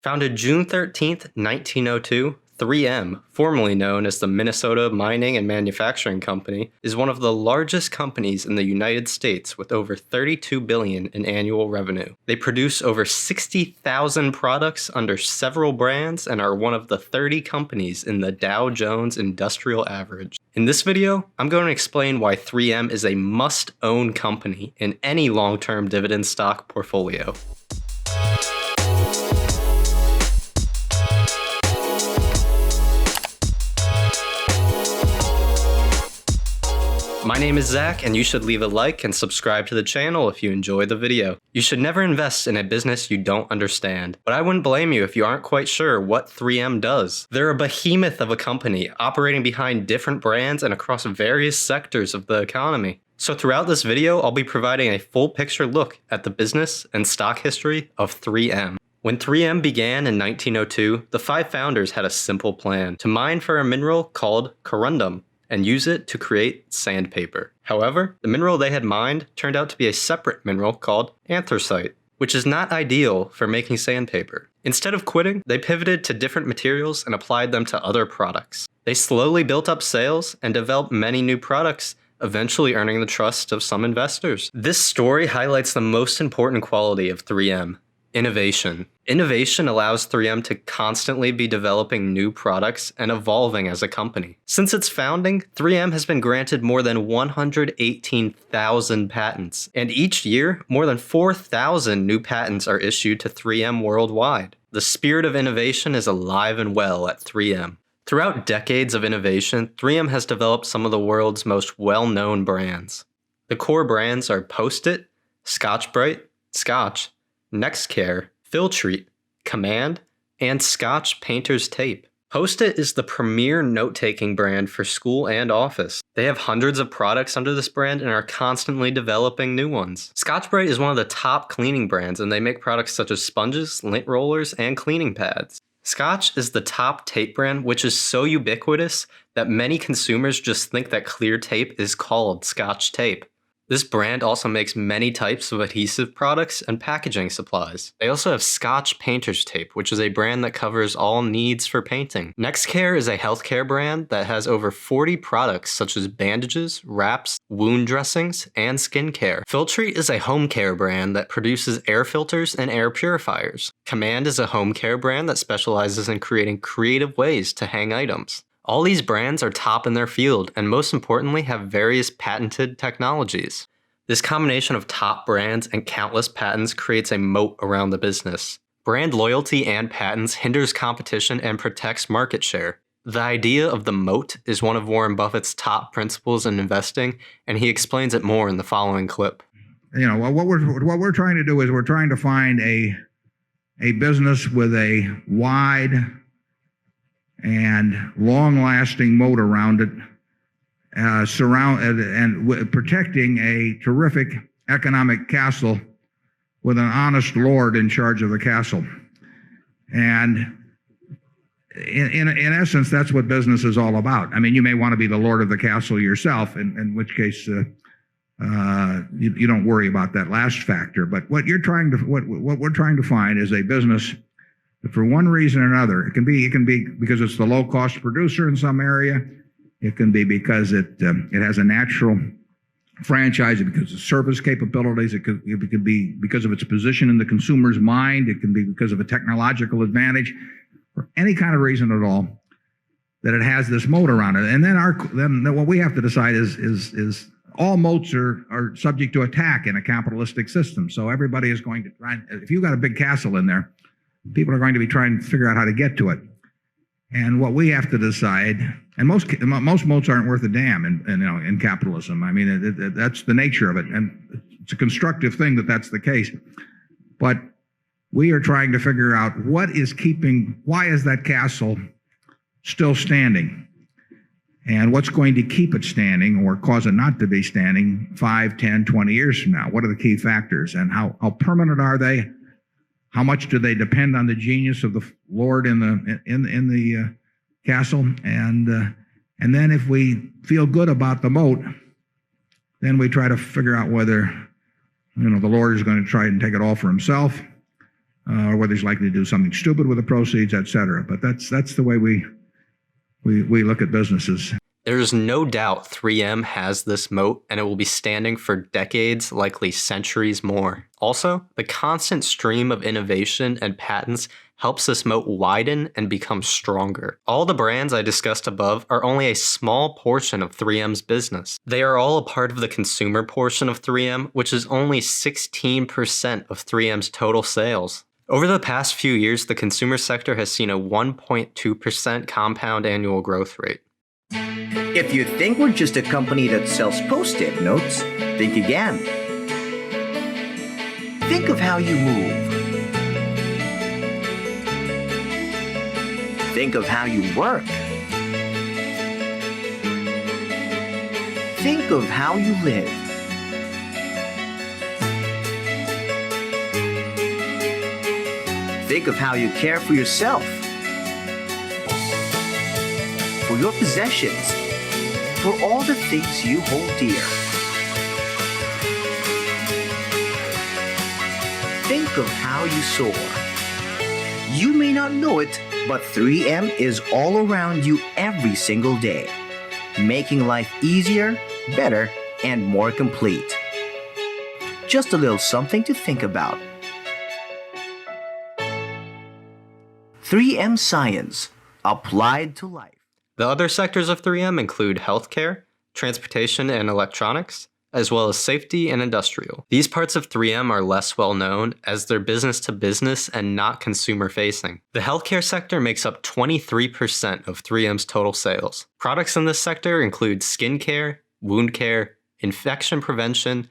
Founded June 13th, 1902, 3M, formerly known as the Minnesota Mining and Manufacturing Company, is one of the largest companies in the United States with over $32 billion in annual revenue. They produce over 60,000 products under several brands and are one of the 30 companies in the Dow Jones Industrial Average. In this video, I'm going to explain why 3M is a must-own company in any long-term dividend stock portfolio. My name is Zach, and you should leave a like and subscribe to the channel if you enjoy the video. You should never invest in a business you don't understand, but I wouldn't blame you if you aren't quite sure what 3M does. They're a behemoth of a company operating behind different brands and across various sectors of the economy. So throughout this video, I'll be providing a full picture look at the business and stock history of 3M. When 3M began in 1902, the 5 founders had a simple plan: to mine for a mineral called corundum and use it to create sandpaper. However, the mineral they had mined turned out to be a separate mineral called anthracite, which is not ideal for making sandpaper. Instead of quitting, they pivoted to different materials and applied them to other products. They slowly built up sales and developed many new products, eventually earning the trust of some investors. This story highlights the most important quality of 3M: innovation. Innovation allows 3M to constantly be developing new products and evolving as a company. Since its founding, 3M has been granted more than 118,000 patents, and each year, more than 4,000 new patents are issued to 3M worldwide. The spirit of innovation is alive and well at 3M. Throughout decades of innovation, 3M has developed some of the world's most well-known brands. The core brands are Post-it, Scotch-Brite, Scotch, NextCare, Filtrete, Command, and Scotch Painter's Tape. Post-it is the premier note-taking brand for school and office. They have hundreds of products under this brand and are constantly developing new ones. Scotch-Brite is one of the top cleaning brands, and they make products such as sponges, lint rollers, and cleaning pads. Scotch is the top tape brand, which is so ubiquitous that many consumers just think that clear tape is called Scotch tape. This brand also makes many types of adhesive products and packaging supplies. They also have Scotch Painter's Tape, which is a brand that covers all needs for painting. NextCare is a healthcare brand that has over 40 products such as bandages, wraps, wound dressings, and skincare. Filtrete is a home care brand that produces air filters and air purifiers. Command is a home care brand that specializes in creating creative ways to hang items. All these brands are top in their field and, most importantly, have various patented technologies. This combination of top brands and countless patents creates a moat around the business. Brand loyalty and patents hinders competition and protects market share. The idea of the moat is one of Warren Buffett's top principles in investing, and he explains it more in the following clip. What we're trying to do is we're trying to find a business with a wide and long-lasting moat around it, protecting a terrific economic castle with an honest lord in charge of the castle. And in essence, that's what business is all about. I mean, you may want to be the lord of the castle yourself, in which case you don't worry about that last factor. But what we're trying to find is a business that, for one reason or another, it can be because it's the low-cost producer in some area. It can be because it has a natural franchise, because of service capabilities. It could be because of its position in the consumer's mind. It can be because of a technological advantage, for any kind of reason at all, that it has this moat around it. And then what we have to decide is all moats are subject to attack in a capitalistic system. So everybody is going to try. If you've got a big castle in there, people are going to be trying to figure out how to get to it. And what we have to decide, and most moats aren't worth a damn in capitalism. I mean, that's the nature of it, and it's a constructive thing that that's the case. But we are trying to figure out why is that castle still standing, and what's going to keep it standing or cause it not to be standing 5, 10, 20 years from now. What are the key factors, and how permanent are they? How much do they depend on the genius of the lord in the castle? And then if we feel good about the moat, then we try to figure out whether the lord is going to try and take it all for himself, or whether he's likely to do something stupid with the proceeds, et cetera. But that's the way we look at businesses. There's no doubt 3M has this moat, and it will be standing for decades, likely centuries more. Also, the constant stream of innovation and patents helps this moat widen and become stronger. All the brands I discussed above are only a small portion of 3M's business. They are all a part of the consumer portion of 3M, which is only 16% of 3M's total sales. Over the past few years, the consumer sector has seen a 1.2% compound annual growth rate. If you think we're just a company that sells Post-it notes, think again. Think of how you move. Think of how you work. Think of how you live. Think of how you care for yourself, for your possessions, for all the things you hold dear. Think of how you soar. You may not know it, but 3M is all around you every single day, making life easier, better, and more complete. Just a little something to think about. 3M Science, applied to life. The other sectors of 3M include healthcare, transportation and electronics, as well as safety and industrial. These parts of 3M are less well known as they're business to business and not consumer facing. The healthcare sector makes up 23% of 3M's total sales. Products in this sector include skincare, wound care, infection prevention,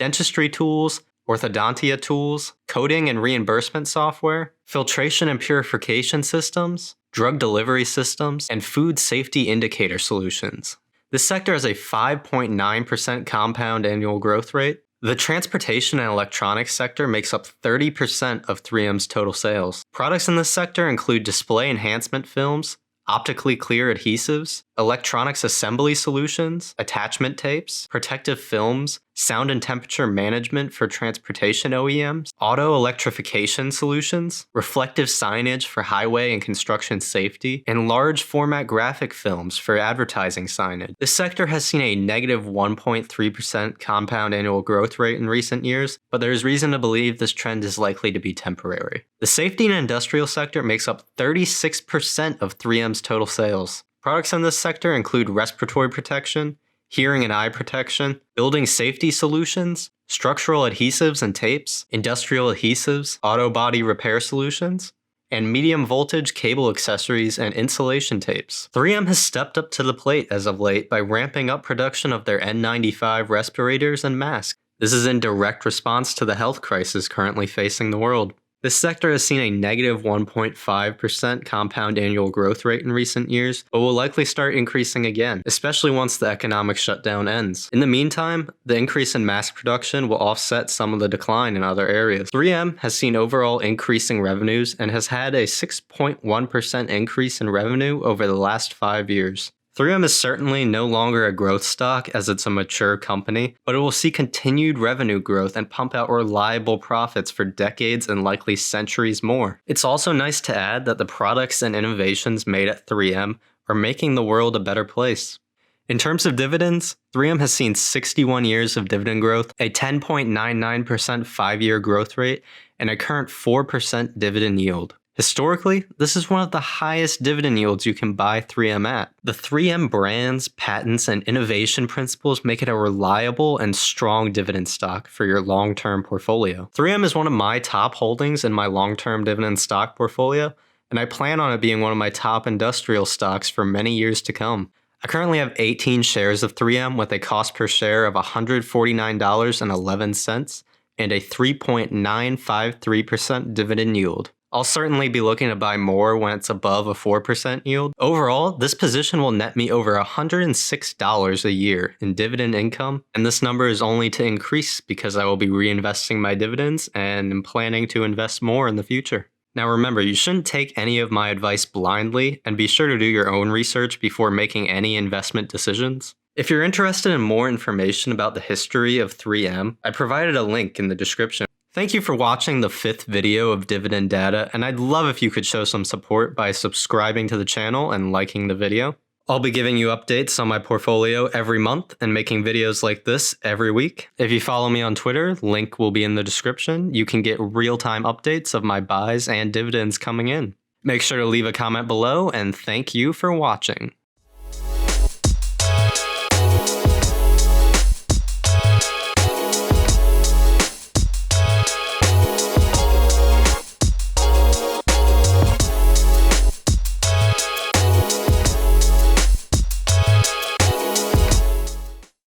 dentistry tools, orthodontia tools, coding and reimbursement software, filtration and purification systems, drug delivery systems, and food safety indicator solutions. This sector has a 5.9% compound annual growth rate. The transportation and electronics sector makes up 30% of 3M's total sales. Products in this sector include display enhancement films, optically clear adhesives, electronics assembly solutions, attachment tapes, protective films, sound and temperature management for transportation OEMs, auto electrification solutions, reflective signage for highway and construction safety, and large format graphic films for advertising signage. This sector has seen a negative 1.3% compound annual growth rate in recent years, but there is reason to believe this trend is likely to be temporary. The safety and industrial sector makes up 36% of 3M's total sales. Products in this sector include respiratory protection, hearing and eye protection, building safety solutions, structural adhesives and tapes, industrial adhesives, auto body repair solutions, and medium voltage cable accessories and insulation tapes. 3M has stepped up to the plate as of late by ramping up production of their N95 respirators and masks. This is in direct response to the health crisis currently facing the world. This sector has seen a negative 1.5% compound annual growth rate in recent years, but will likely start increasing again, especially once the economic shutdown ends. In the meantime, the increase in mass production will offset some of the decline in other areas. 3M has seen overall increasing revenues and has had a 6.1% increase in revenue over the last 5 years. 3M is certainly no longer a growth stock as it's a mature company, but it will see continued revenue growth and pump out reliable profits for decades and likely centuries more. It's also nice to add that the products and innovations made at 3M are making the world a better place. In terms of dividends, 3M has seen 61 years of dividend growth, a 10.99% 5-year growth rate, and a current 4% dividend yield. Historically, this is one of the highest dividend yields you can buy 3M at. The 3M brands, patents, and innovation principles make it a reliable and strong dividend stock for your long-term portfolio. 3M is one of my top holdings in my long-term dividend stock portfolio, and I plan on it being one of my top industrial stocks for many years to come. I currently have 18 shares of 3M with a cost per share of $149.11 and a 3.953% dividend yield. I'll certainly be looking to buy more when it's above a 4% yield. Overall, this position will net me over $106 a year in dividend income, and this number is only to increase because I will be reinvesting my dividends and am planning to invest more in the future. Now remember, you shouldn't take any of my advice blindly, and be sure to do your own research before making any investment decisions. If you're interested in more information about the history of 3M, I provided a link in the description. Thank you for watching the 5th video of Dividend Data, and I'd love if you could show some support by subscribing to the channel and liking the video. I'll be giving you updates on my portfolio every month and making videos like this every week. If you follow me on Twitter, link will be in the description. You can get real-time updates of my buys and dividends coming in. Make sure to leave a comment below, and thank you for watching.